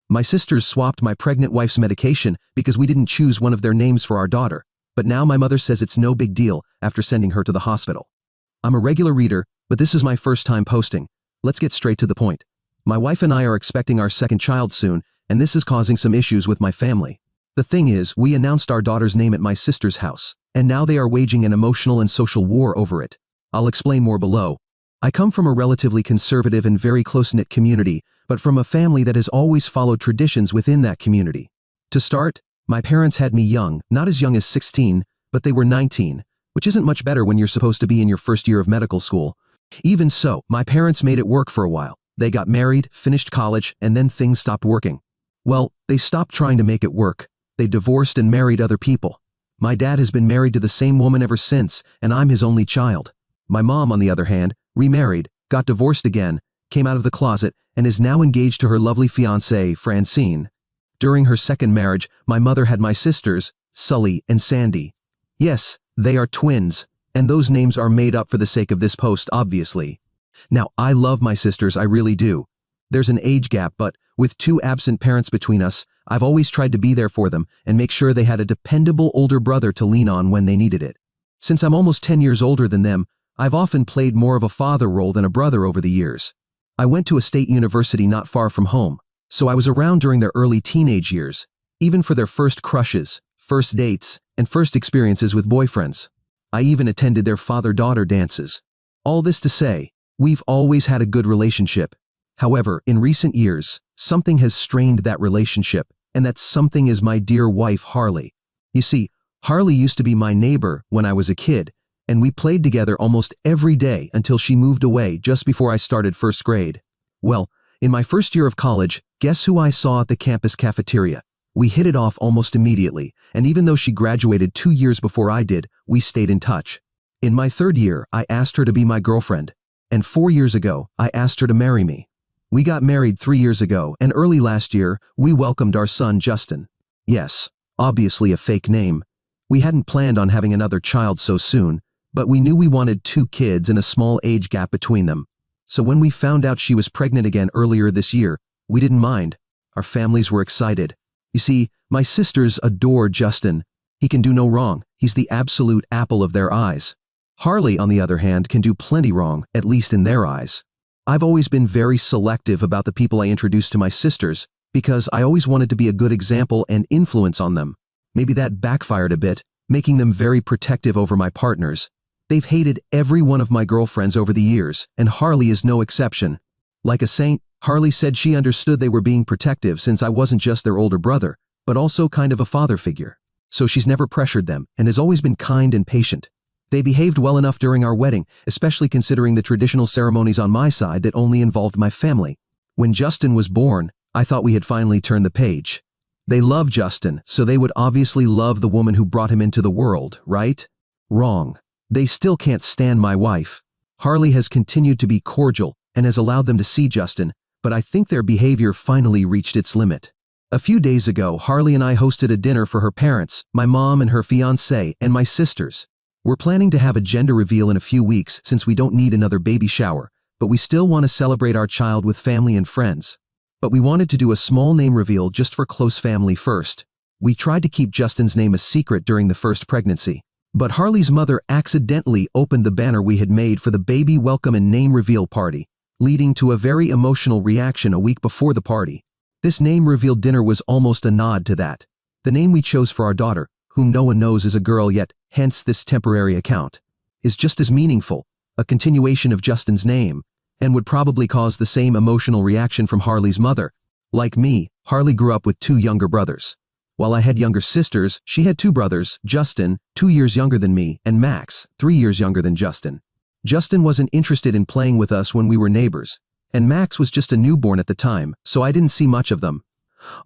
My sisters swapped my pregnant wife's medication because we didn't choose one of their names for our daughter, but now my mother says it's no big deal after sending her to the hospital. I'm a regular reader, but this is my first time posting. Let's get straight to the point. My wife and I are expecting our second child soon, and this is causing some issues with my family. The thing is, we announced our daughter's name at my sister's house, and now they are waging an emotional and social war over it. I'll explain more below. I come from a relatively conservative and very close-knit community, but from a family that has always followed traditions within that community. To start, my parents had me young, not as young as 16, but they were 19, which isn't much better when you're supposed to be in your first year of medical school. Even so, my parents made it work for a while. They got married, finished college, and then things stopped working. Well, they stopped trying to make it work. They divorced and married other people. My dad has been married to the same woman ever since, and I'm his only child. My mom, on the other hand, remarried, got divorced again, came out of the closet, and is now engaged to her lovely fiancée, Francine. During her second marriage, my mother had my sisters, Sully and Sandy. Yes, they are twins, and those names are made up for the sake of this post, obviously. Now, I love my sisters, I really do. There's an age gap, but with two absent parents between us, I've always tried to be there for them and make sure they had a dependable older brother to lean on when they needed it. Since I'm almost 10 years older than them, I've often played more of a father role than a brother over the years. I went to a state university not far from home, so I was around during their early teenage years, even for their first crushes, first dates, and first experiences with boyfriends. I even attended their father-daughter dances. All this to say, we've always had a good relationship. However, in recent years, something has strained that relationship, and that something is my dear wife, Harley. You see, Harley used to be my neighbor when I was a kid, and we played together almost every day until she moved away just before I started first grade. Well, in my first year of college, guess who I saw at the campus cafeteria? We hit it off almost immediately, and even though she graduated 2 years before I did, we stayed in touch. In my third year, I asked her to be my girlfriend, and 4 years ago, I asked her to marry me. We got married 3 years ago, and early last year, we welcomed our son Justin. Yes, obviously a fake name. We hadn't planned on having another child so soon, but we knew we wanted 2 kids and a small age gap between them. So when we found out she was pregnant again earlier this year, we didn't mind. Our families were excited. You see, my sisters adore Justin. He can do no wrong. He's the absolute apple of their eyes. Harley, on the other hand, can do plenty wrong, at least in their eyes. I've always been very selective about the people I introduce to my sisters because I always wanted to be a good example and influence on them. Maybe that backfired a bit, making them very protective over my partners. They've hated every one of my girlfriends over the years, and Harley is no exception. Like a saint, Harley said she understood they were being protective since I wasn't just their older brother, but also kind of a father figure. So she's never pressured them and has always been kind and patient. They behaved well enough during our wedding, especially considering the traditional ceremonies on my side that only involved my family. When Justin was born, I thought we had finally turned the page. They love Justin, so they would obviously love the woman who brought him into the world, right? Wrong. They still can't stand my wife. Harley has continued to be cordial and has allowed them to see Justin, but I think their behavior finally reached its limit. A few days ago, Harley and I hosted a dinner for her parents, my mom and her fiancé, and my sisters. We're planning to have a gender reveal in a few weeks since we don't need another baby shower, but we still want to celebrate our child with family and friends. But we wanted to do a small name reveal just for close family first. We tried to keep Justin's name a secret during the first pregnancy. But Harley's mother accidentally opened the banner we had made for the baby welcome and name reveal party, leading to a very emotional reaction a week before the party. This name reveal dinner was almost a nod to that. The name we chose for our daughter, whom no one knows is a girl yet, hence this temporary account, is just as meaningful, a continuation of Justin's name, and would probably cause the same emotional reaction from Harley's mother. Like me, Harley grew up with 2 younger brothers. While I had younger sisters, she had 2 brothers, Justin, 2 years younger than me, and Max, 3 years younger than Justin. Justin wasn't interested in playing with us when we were neighbors, and Max was just a newborn at the time, so I didn't see much of them.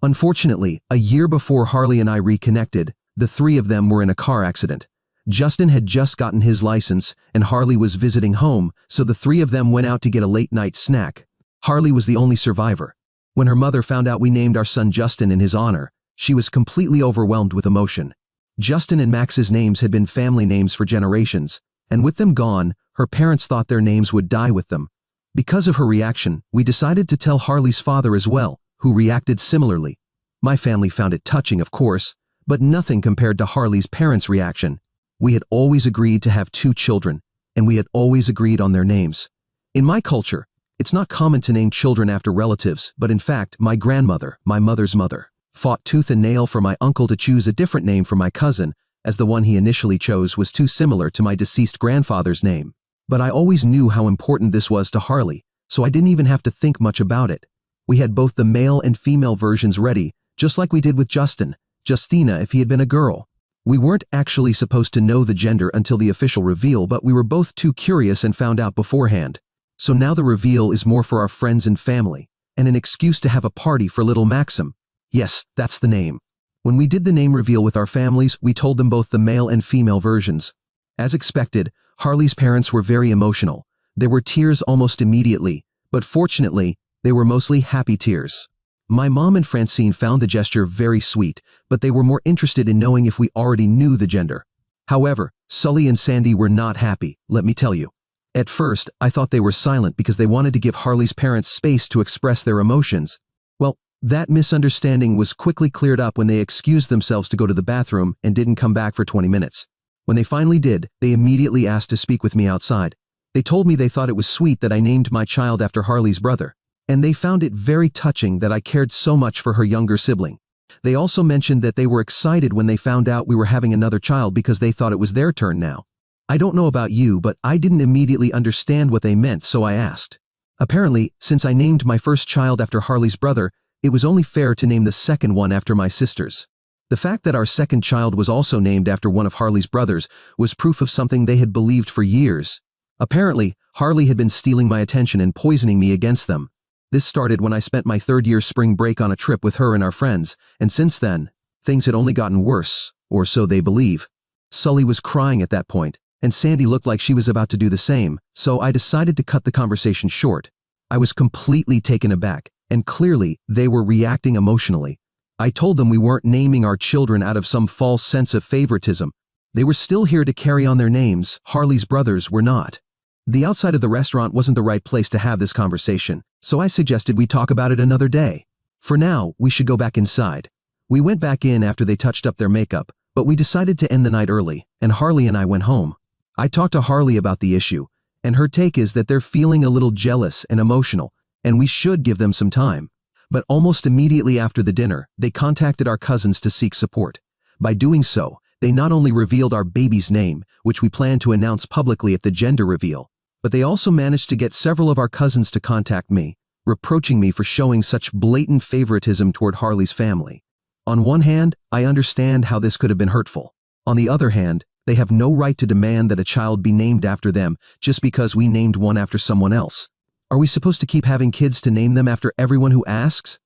Unfortunately, a year before Harley and I reconnected, the 3 of them were in a car accident. Justin had just gotten his license, and Harley was visiting home, so the 3 of them went out to get a late-night snack. Harley was the only survivor. When her mother found out we named our son Justin in his honor, she was completely overwhelmed with emotion. Justin and Max's names had been family names for generations, and with them gone, her parents thought their names would die with them. Because of her reaction, we decided to tell Harley's father as well, who reacted similarly. My family found it touching, of course, but nothing compared to Harley's parents' reaction. We had always agreed to have 2 children, and we had always agreed on their names. In my culture, it's not common to name children after relatives, but in fact, my grandmother, my mother's mother, fought tooth and nail for my uncle to choose a different name for my cousin, as the one he initially chose was too similar to my deceased grandfather's name. But I always knew how important this was to Harley, so I didn't even have to think much about it. We had both the male and female versions ready, just like we did with Justina if he had been a girl. We weren't actually supposed to know the gender until the official reveal, but we were both too curious and found out beforehand. So now the reveal is more for our friends and family, and an excuse to have a party for little Maxim. Yes, that's the name. When we did the name reveal with our families, we told them both the male and female versions. As expected, Harley's parents were very emotional. There were tears almost immediately, but fortunately, they were mostly happy tears. My mom and Francine found the gesture very sweet, but they were more interested in knowing if we already knew the gender. However, Sully and Sandy were not happy, let me tell you. At first, I thought they were silent because they wanted to give Harley's parents space to express their emotions. Well, that misunderstanding was quickly cleared up when they excused themselves to go to the bathroom and didn't come back for 20 minutes. When they finally did, they immediately asked to speak with me outside. They told me they thought it was sweet that I named my child after Harley's brother, and they found it very touching that I cared so much for her younger sibling. They also mentioned that they were excited when they found out we were having another child because they thought it was their turn now. I don't know about you, but I didn't immediately understand what they meant, so I asked. Apparently, since I named my first child after Harley's brother, it was only fair to name the second one after my sister's. The fact that our second child was also named after one of Harley's brothers was proof of something they had believed for years. Apparently, Harley had been stealing my attention and poisoning me against them. This started when I spent my 3rd-year spring break on a trip with her and our friends, and since then, things had only gotten worse, or so they believe. Sully was crying at that point, and Sandy looked like she was about to do the same, so I decided to cut the conversation short. I was completely taken aback, and clearly, they were reacting emotionally. I told them we weren't naming our children out of some false sense of favoritism. They were still here to carry on their names. Harley's brothers were not. The outside of the restaurant wasn't the right place to have this conversation, so I suggested we talk about it another day. For now, we should go back inside. We went back in after they touched up their makeup, but we decided to end the night early, and Harley and I went home. I talked to Harley about the issue, and her take is that they're feeling a little jealous and emotional, and we should give them some time. But almost immediately after the dinner, they contacted our cousins to seek support. By doing so, they not only revealed our baby's name, which we plan to announce publicly at the gender reveal, but they also managed to get several of our cousins to contact me, reproaching me for showing such blatant favoritism toward Harley's family. On one hand, I understand how this could have been hurtful. On the other hand, they have no right to demand that a child be named after them just because we named one after someone else. Are we supposed to keep having kids to name them after everyone who asks?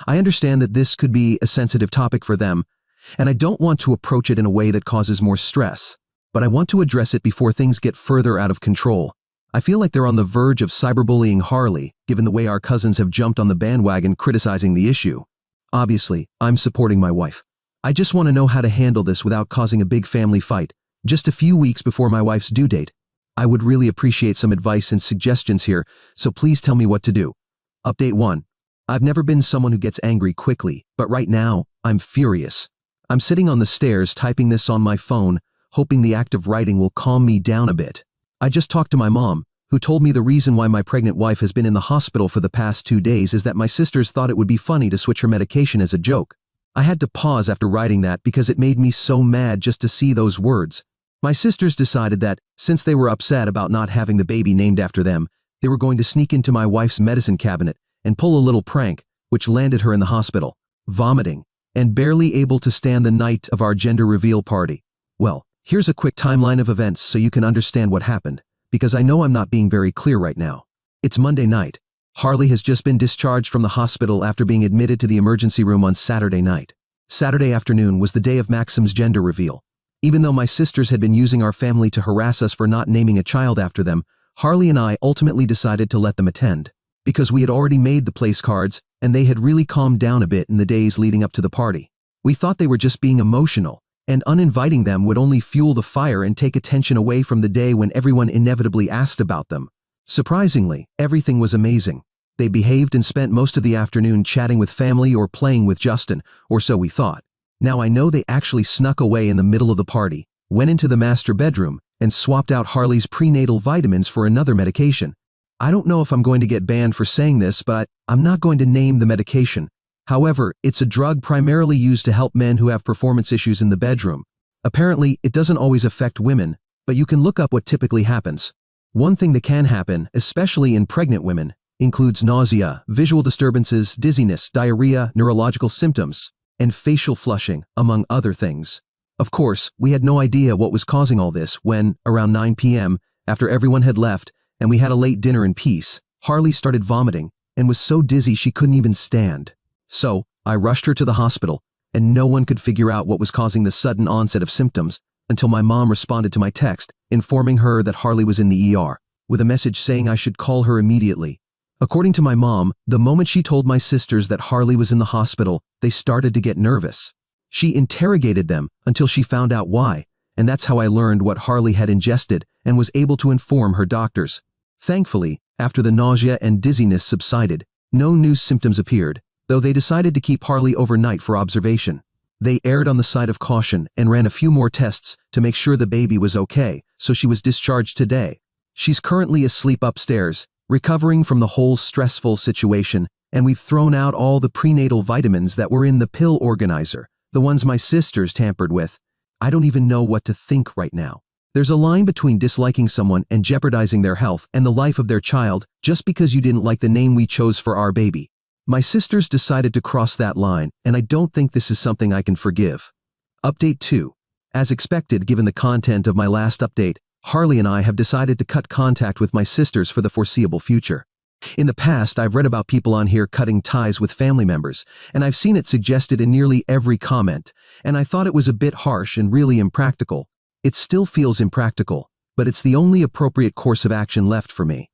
I understand that this could be a sensitive topic for them, and I don't want to approach it in a way that causes more stress, but I want to address it before things get further out of control. I feel like they're on the verge of cyberbullying Harley, given the way our cousins have jumped on the bandwagon criticizing the issue. Obviously, I'm supporting my wife. I just want to know how to handle this without causing a big family fight, just a few weeks before my wife's due date. I would really appreciate some advice and suggestions here, so please tell me what to do. Update 1. I've never been someone who gets angry quickly, but right now, I'm furious. I'm sitting on the stairs typing this on my phone, hoping the act of writing will calm me down a bit. I just talked to my mom, who told me the reason why my pregnant wife has been in the hospital for the past 2 days is that my sisters thought it would be funny to switch her medication as a joke. I had to pause after writing that because it made me so mad just to see those words. My sisters decided that, since they were upset about not having the baby named after them, they were going to sneak into my wife's medicine cabinet and pull a little prank, which landed her in the hospital, vomiting, and barely able to stand the night of our gender reveal party. Well, here's a quick timeline of events so you can understand what happened, because I know I'm not being very clear right now. It's Monday night. Harley has just been discharged from the hospital after being admitted to the emergency room on Saturday night. Saturday afternoon was the day of Maxim's gender reveal. Even though my sisters had been using our family to harass us for not naming a child after them, Harley and I ultimately decided to let them attend. Because we had already made the place cards, and they had really calmed down a bit in the days leading up to the party. We thought they were just being emotional, and uninviting them would only fuel the fire and take attention away from the day when everyone inevitably asked about them. Surprisingly, everything was amazing. They behaved and spent most of the afternoon chatting with family or playing with Justin, or so we thought. Now I know they actually snuck away in the middle of the party, went into the master bedroom, and swapped out Harley's prenatal vitamins for another medication. I don't know if I'm going to get banned for saying this, but I'm not going to name the medication. However, it's a drug primarily used to help men who have performance issues in the bedroom. Apparently, it doesn't always affect women, but you can look up what typically happens. One thing that can happen, especially in pregnant women, includes nausea, visual disturbances, dizziness, diarrhea, neurological symptoms, and facial flushing, among other things. Of course, we had no idea what was causing all this when, around 9 p.m., after everyone had left and we had a late dinner in peace, Harley started vomiting and was so dizzy she couldn't even stand. So, I rushed her to the hospital, and no one could figure out what was causing the sudden onset of symptoms until my mom responded to my text, informing her that Harley was in the ER, with a message saying I should call her immediately. According to my mom, the moment she told my sisters that Harley was in the hospital, they started to get nervous. She interrogated them until she found out why, and that's how I learned what Harley had ingested and was able to inform her doctors. Thankfully, after the nausea and dizziness subsided, no new symptoms appeared, though they decided to keep Harley overnight for observation. They erred on the side of caution and ran a few more tests to make sure the baby was okay, so she was discharged today. She's currently asleep upstairs, recovering from the whole stressful situation, and we've thrown out all the prenatal vitamins that were in the pill organizer, the ones my sisters tampered with. I don't even know what to think right now. There's a line between disliking someone and jeopardizing their health and the life of their child just because you didn't like the name we chose for our baby. My sisters decided to cross that line, and I don't think this is something I can forgive. Update 2. As expected, given the content of my last update, Harley and I have decided to cut contact with my sisters for the foreseeable future. In the past, I've read about people on here cutting ties with family members, and I've seen it suggested in nearly every comment, and I thought it was a bit harsh and really impractical. It still feels impractical, but it's the only appropriate course of action left for me.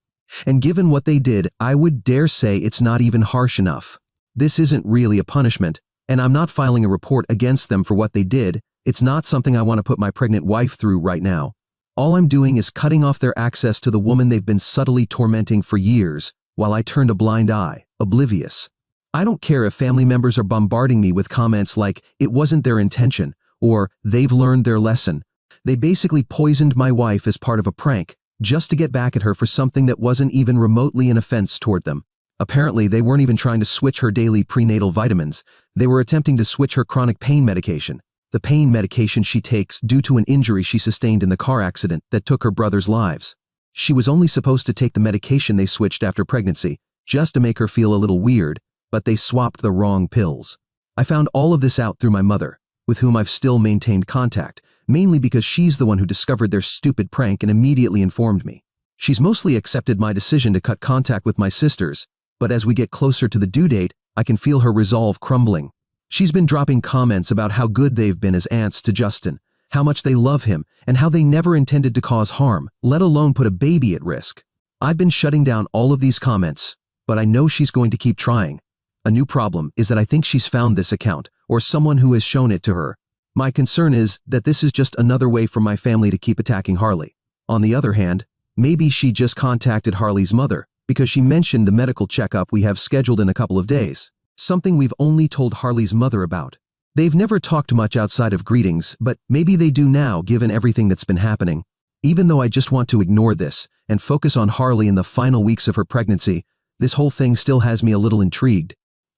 And given what they did, I would dare say it's not even harsh enough. This isn't really a punishment, and I'm not filing a report against them for what they did. It's not something I want to put my pregnant wife through right now. All I'm doing is cutting off their access to the woman they've been subtly tormenting for years, while I turned a blind eye, oblivious. I don't care if family members are bombarding me with comments like, "It wasn't their intention," or "They've learned their lesson." They basically poisoned my wife as part of a prank, just to get back at her for something that wasn't even remotely an offense toward them. Apparently, they weren't even trying to switch her daily prenatal vitamins. They were attempting to switch her chronic pain medication, the pain medication she takes due to an injury she sustained in the car accident that took her brother's lives. She was only supposed to take the medication they switched after pregnancy, just to make her feel a little weird, but they swapped the wrong pills. I found all of this out through my mother, with whom I've still maintained contact, mainly because she's the one who discovered their stupid prank and immediately informed me. She's mostly accepted my decision to cut contact with my sisters, but as we get closer to the due date, I can feel her resolve crumbling. She's been dropping comments about how good they've been as aunts to Justin, how much they love him, and how they never intended to cause harm, let alone put a baby at risk. I've been shutting down all of these comments, but I know she's going to keep trying. A new problem is that I think she's found this account, or someone who has shown it to her. My concern is that this is just another way for my family to keep attacking Harley. On the other hand, maybe she just contacted Harley's mother because she mentioned the medical checkup we have scheduled in a couple of days, something we've only told Harley's mother about. They've never talked much outside of greetings, but maybe they do now given everything that's been happening. Even though I just want to ignore this and focus on Harley in the final weeks of her pregnancy, this whole thing still has me a little intrigued.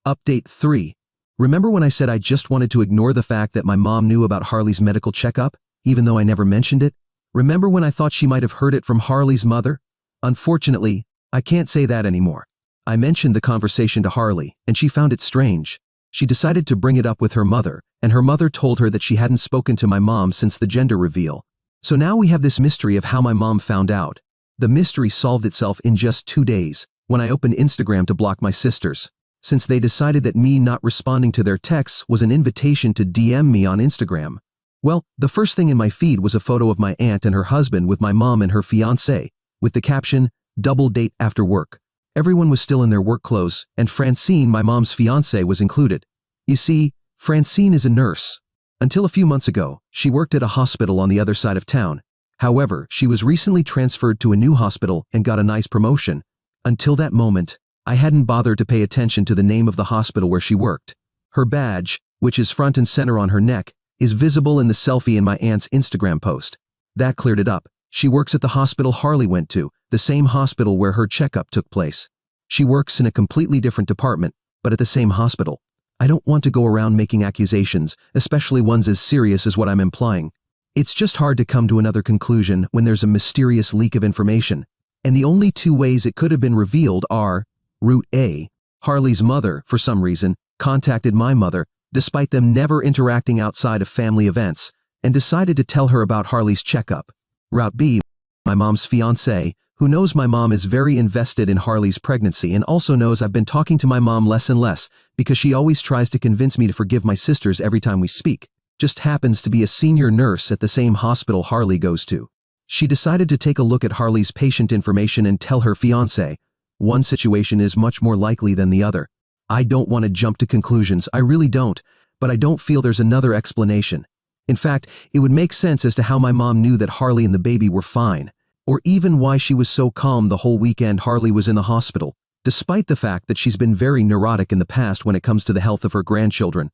Update 3. Remember when I said I just wanted to ignore the fact that my mom knew about Harley's medical checkup, even though I never mentioned it? Remember when I thought she might have heard it from Harley's mother? Unfortunately, I can't say that anymore. I mentioned the conversation to Harley, and she found it strange. She decided to bring it up with her mother, and her mother told her that she hadn't spoken to my mom since the gender reveal. So now we have this mystery of how my mom found out. The mystery solved itself in just 2 days, when I opened Instagram to block my sisters, since they decided that me not responding to their texts was an invitation to DM me on Instagram. Well, the first thing in my feed was a photo of my aunt and her husband with my mom and her fiancé, with the caption, "Double date after work." Everyone was still in their work clothes, and Francine, my mom's fiancé, was included. You see, Francine is a nurse. Until a few months ago, she worked at a hospital on the other side of town. However, she was recently transferred to a new hospital and got a nice promotion. Until that moment, I hadn't bothered to pay attention to the name of the hospital where she worked. Her badge, which is front and center on her neck, is visible in the selfie in my aunt's Instagram post. That cleared it up. She works at the hospital Harley went to, the same hospital where her checkup took place. She works in a completely different department, but at the same hospital. I don't want to go around making accusations, especially ones as serious as what I'm implying. It's just hard to come to another conclusion when there's a mysterious leak of information. And the only two ways it could have been revealed are: Route A, Harley's mother, for some reason, contacted my mother, despite them never interacting outside of family events, and decided to tell her about Harley's checkup. Route B, my mom's fiancé, who knows my mom is very invested in Harley's pregnancy and also knows I've been talking to my mom less and less because she always tries to convince me to forgive my sisters every time we speak. Just happens to be a senior nurse at the same hospital Harley goes to. She decided to take a look at Harley's patient information and tell her fiancé. One situation is much more likely than the other. I don't want to jump to conclusions, I really don't, but I don't feel there's another explanation. In fact, it would make sense as to how my mom knew that Harley and the baby were fine, or even why she was so calm the whole weekend Harley was in the hospital, despite the fact that she's been very neurotic in the past when it comes to the health of her grandchildren.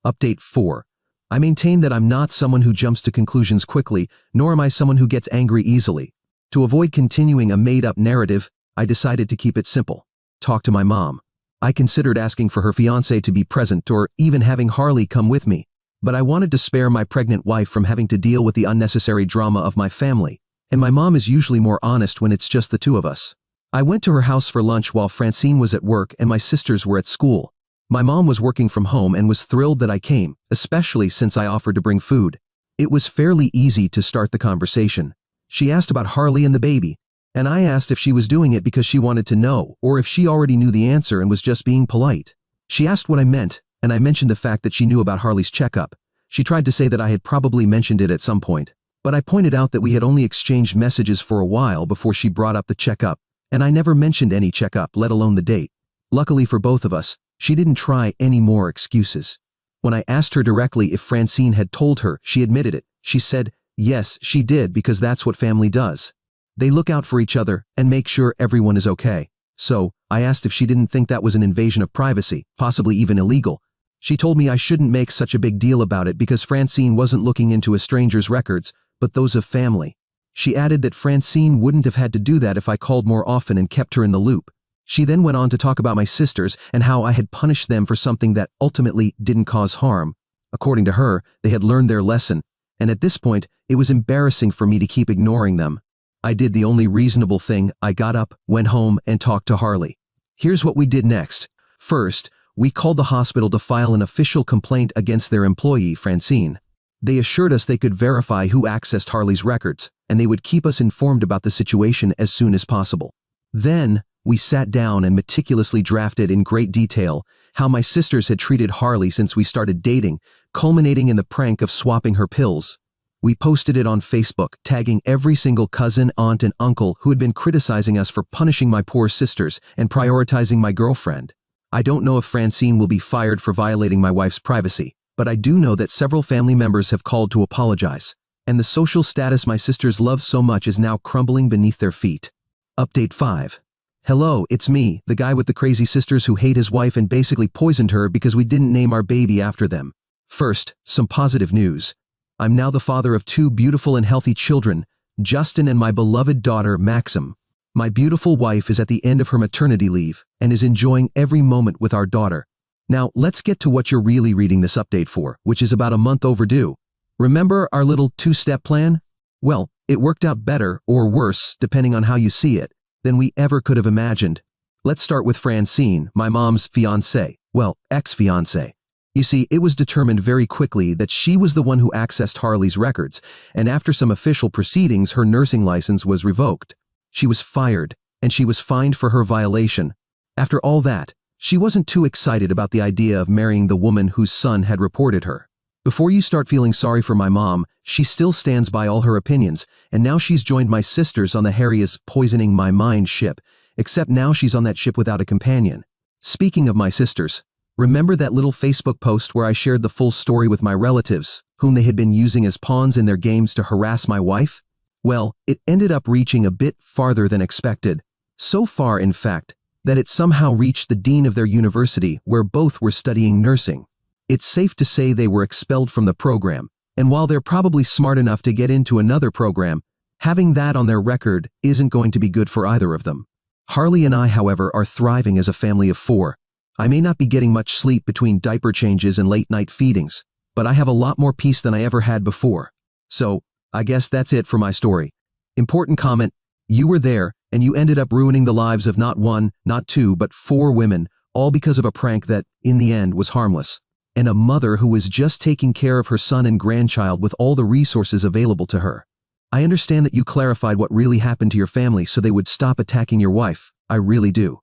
Update 4. I maintain that I'm not someone who jumps to conclusions quickly, nor am I someone who gets angry easily. To avoid continuing a made-up narrative, I decided to keep it simple. Talk to my mom. I considered asking for her fiancé to be present or even having Harley come with me, but I wanted to spare my pregnant wife from having to deal with the unnecessary drama of my family, and my mom is usually more honest when it's just the two of us. I went to her house for lunch while Francine was at work and my sisters were at school. My mom was working from home and was thrilled that I came, especially since I offered to bring food. It was fairly easy to start the conversation. She asked about Harley and the baby, and I asked if she was doing it because she wanted to know or if she already knew the answer and was just being polite. She asked what I meant, and I mentioned the fact that she knew about Harley's checkup. She tried to say that I had probably mentioned it at some point, but I pointed out that we had only exchanged messages for a while before she brought up the checkup, and I never mentioned any checkup, let alone the date. Luckily for both of us, she didn't try any more excuses. When I asked her directly if Francine had told her, she admitted it. She said, yes, she did because that's what family does. They look out for each other and make sure everyone is okay. So, I asked if she didn't think that was an invasion of privacy, possibly even illegal. She told me I shouldn't make such a big deal about it because Francine wasn't looking into a stranger's records, but those of family. She added that Francine wouldn't have had to do that if I called more often and kept her in the loop. She then went on to talk about my sisters and how I had punished them for something that ultimately didn't cause harm. According to her, they had learned their lesson, and at this point, it was embarrassing for me to keep ignoring them. I did the only reasonable thing. I got up, went home, and talked to Harley. Here's what we did next. First, we called the hospital to file an official complaint against their employee, Francine. They assured us they could verify who accessed Harley's records, and they would keep us informed about the situation as soon as possible. Then, we sat down and meticulously drafted in great detail how my sisters had treated Harley since we started dating, culminating in the prank of swapping her pills. We posted it on Facebook, tagging every single cousin, aunt, and uncle who had been criticizing us for punishing my poor sisters and prioritizing my girlfriend. I don't know if Francine will be fired for violating my wife's privacy, but I do know that several family members have called to apologize, and the social status my sisters love so much is now crumbling beneath their feet. Update 5. Hello, it's me, the guy with the crazy sisters who hate his wife and basically poisoned her because we didn't name our baby after them. First, some positive news. I'm now the father of 2 beautiful and healthy children, Justin and my beloved daughter, Maxim. My beautiful wife is at the end of her maternity leave and is enjoying every moment with our daughter. Now, let's get to what you're really reading this update for, which is about a month overdue. Remember our little 2-step plan? Well, it worked out better, or worse, depending on how you see it, than we ever could have imagined. Let's start with Francine, my mom's fiancé, well, ex-fiancé. You see, it was determined very quickly that she was the one who accessed Harley's records, and after some official proceedings, her nursing license was revoked. She was fired, and she was fined for her violation. After all that, she wasn't too excited about the idea of marrying the woman whose son had reported her. Before you start feeling sorry for my mom, she still stands by all her opinions, and now she's joined my sisters on the Harry poisoning my mind ship, except now she's on that ship without a companion. Speaking of my sisters, remember that little Facebook post where I shared the full story with my relatives, whom they had been using as pawns in their games to harass my wife? Well, it ended up reaching a bit farther than expected. So far, in fact, that it somehow reached the dean of their university where both were studying nursing. It's safe to say they were expelled from the program, and while they're probably smart enough to get into another program, having that on their record isn't going to be good for either of them. Harley and I, however, are thriving as a family of 4. I may not be getting much sleep between diaper changes and late-night feedings, but I have a lot more peace than I ever had before. So, I guess that's it for my story. Important comment: you were there, and you ended up ruining the lives of not 1, not 2, but 4 women, all because of a prank that, in the end, was harmless. And a mother who was just taking care of her son and grandchild with all the resources available to her. I understand that you clarified what really happened to your family so they would stop attacking your wife. I really do.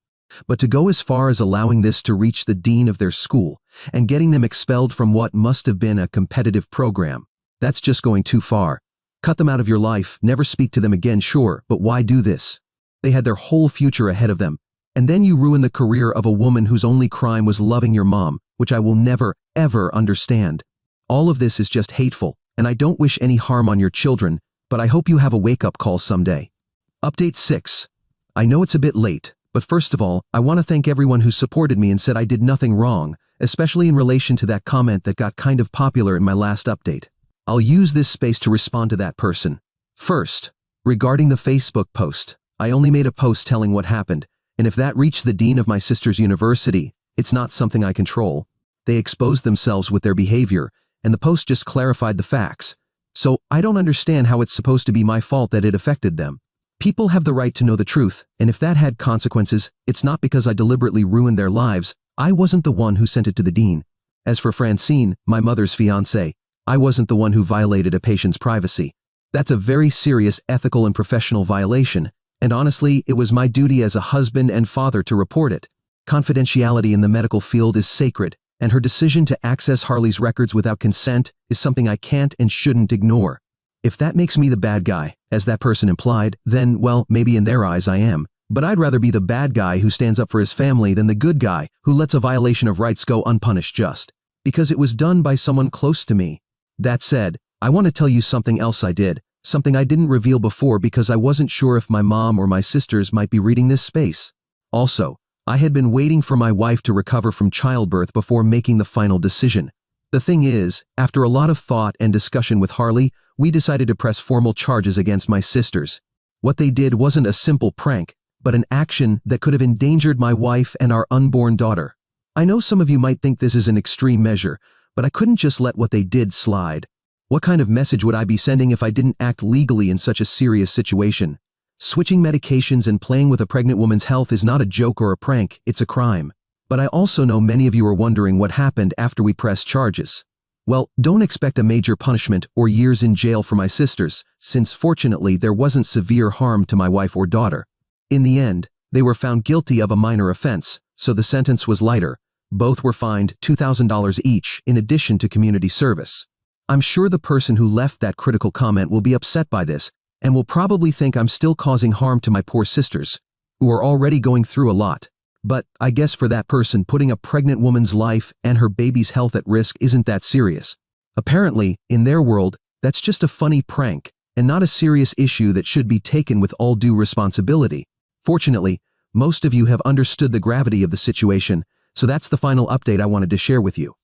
But to go as far as allowing this to reach the dean of their school and getting them expelled from what must have been a competitive program, that's just going too far. Cut them out of your life, never speak to them again, sure, but why do this? They had their whole future ahead of them. And then you ruin the career of a woman whose only crime was loving your mom, which I will never, ever understand. All of this is just hateful, and I don't wish any harm on your children, but I hope you have a wake-up call someday. Update 6. I know it's a bit late, but first of all, I want to thank everyone who supported me and said I did nothing wrong, especially in relation to that comment that got kind of popular in my last update. I'll use this space to respond to that person. First, regarding the Facebook post, I only made a post telling what happened, and if that reached the dean of my sister's university, it's not something I control. They exposed themselves with their behavior, and the post just clarified the facts. So I don't understand how it's supposed to be my fault that it affected them. People have the right to know the truth, and if that had consequences, it's not because I deliberately ruined their lives. I wasn't the one who sent it to the dean. As for Francine, my mother's fiancée, I wasn't the one who violated a patient's privacy. That's a very serious ethical and professional violation, and honestly, it was my duty as a husband and father to report it. Confidentiality in the medical field is sacred, and her decision to access Harley's records without consent is something I can't and shouldn't ignore. If that makes me the bad guy, as that person implied, then, well, maybe in their eyes I am. But I'd rather be the bad guy who stands up for his family than the good guy who lets a violation of rights go unpunished just because it was done by someone close to me. That said, I want to tell you something else I did, something I didn't reveal before because I wasn't sure if my mom or my sisters might be reading this space. Also, I had been waiting for my wife to recover from childbirth before making the final decision. The thing is, after a lot of thought and discussion with Harley, we decided to press formal charges against my sisters. What they did wasn't a simple prank, but an action that could have endangered my wife and our unborn daughter. I know some of you might think this is an extreme measure, but I couldn't just let what they did slide. What kind of message would I be sending if I didn't act legally in such a serious situation? Switching medications and playing with a pregnant woman's health is not a joke or a prank, it's a crime. But I also know many of you are wondering what happened after we pressed charges. Well, don't expect a major punishment or years in jail for my sisters, since fortunately there wasn't severe harm to my wife or daughter. In the end, they were found guilty of a minor offense, so the sentence was lighter. Both were fined $2,000 each in addition to community service. I'm sure the person who left that critical comment will be upset by this, and will probably think I'm still causing harm to my poor sisters, who are already going through a lot. But I guess for that person, putting a pregnant woman's life and her baby's health at risk isn't that serious. Apparently, in their world, that's just a funny prank, and not a serious issue that should be taken with all due responsibility. Fortunately, most of you have understood the gravity of the situation, so that's the final update I wanted to share with you.